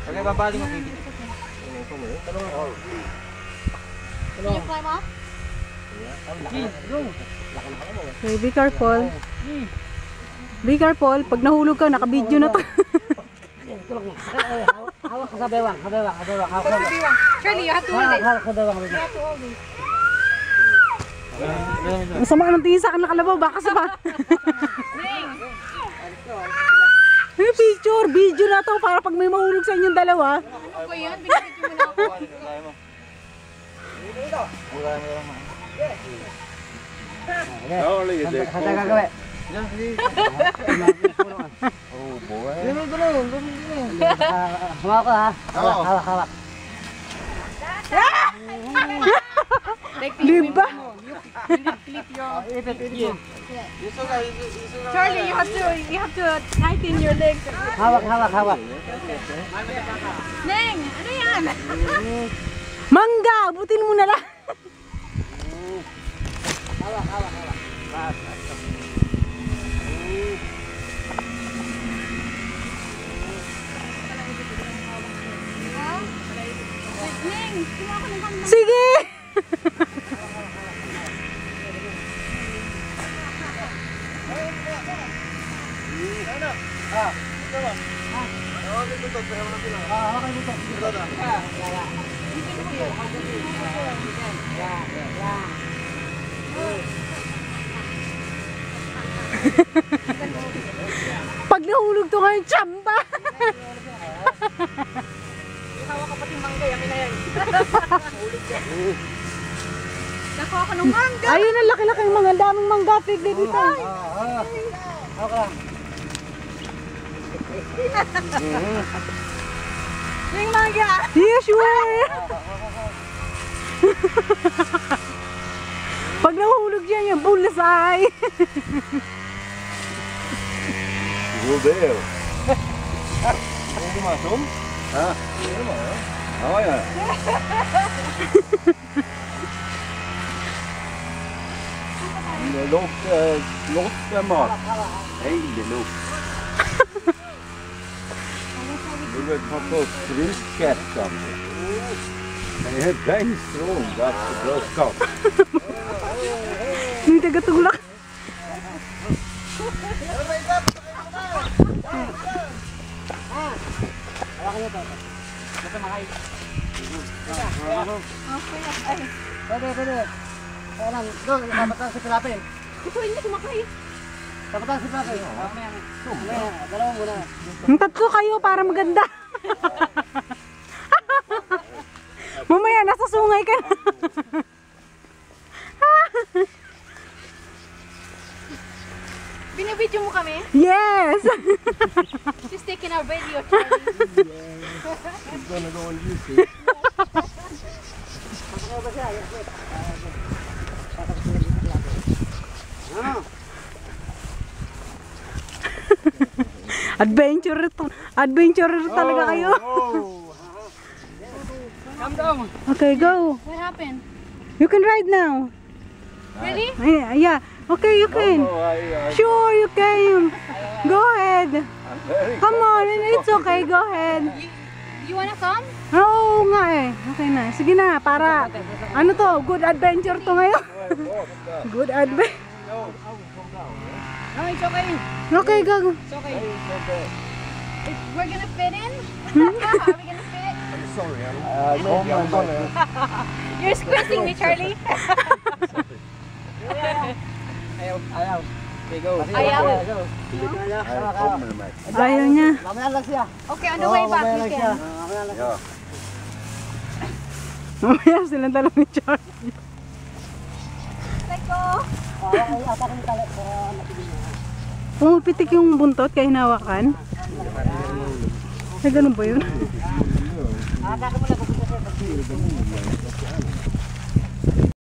Okay, babaling mo. Can you climb up? Okay, be careful. Be careful. Pag nahulog ka, naka-video na to. Hawak ka sa bewang, Charlie, you have to hold it. hawak sa bewang. You have to hold it. Masama ng tingin sa akin nakalabaw. Baka sa ba? May picture, video na to para pag may mahulog sa inyong dalawa. Ano ba yan? Binibigyan mo na ako. Kata gagawin. Oh boy. Hawak ka ha. Hawak. Diba? Charlie, you have to tighten your legs. Hawak. Neng, ano yan? Mangga! Abutin mo na lang. Neng, kuha ko ng kanya. Sige! Pag nahulog to ngayon, tsamba! Hawak ka pati mangga, yakin na yan. Nakuha ko ng mangga. Ayun ang laki-laki ng mga daming mangga. Tigli dito. Hawak ka. Yung mangga. Yeah, sure! Pag nahulog yan, yung bulasay. Rodeo. Hindi masum? Ha? Oh ja. Det låter mat. Hej, det låter. Du vet vad på strykkättan. Det är bängstrån, det är brödskap. Hindi tagatulak. Pwede. Doon, kapatang si Pilapin. Ito, hindi kumakay. Kapatang si Pilapin. Mamaya, dalawa muna. Ang tatlo kayo para maganda. Mamaya, nasa sungay ka na. Binibidyo mo kami? Yes! She's taking our video, Charlie. It's gonna go on YouTube. Adventurer talaga kayo. Come down. Okay, go. What happened? You can ride now. Really? Yeah. Okay, you can. Sure, you can. Go ahead. Come on, it's okay. Go ahead. You wanna come? Oo nga eh. Okay na. Sige na, para ano to, good adventure to ngayon. Good adventure. No, it's okay. Okay, go. It's okay. We're gonna fit in? Are we gonna fit? Sorry, I'm gonna. You're squeezing me, Charlie. Ayaw. Okay, go. Ayaw. Ayaw niya. Mamaya lang siya. Okay, on the way back, we can. Mamaya lang. Ja. Mamaya silang dalawa ni Charlie. Let's go. Atakin tali para matigil na. Pumipitik yung buntot kaya hinawakan. Ay, ganun ba yun? Atakin mo na pupunta siya.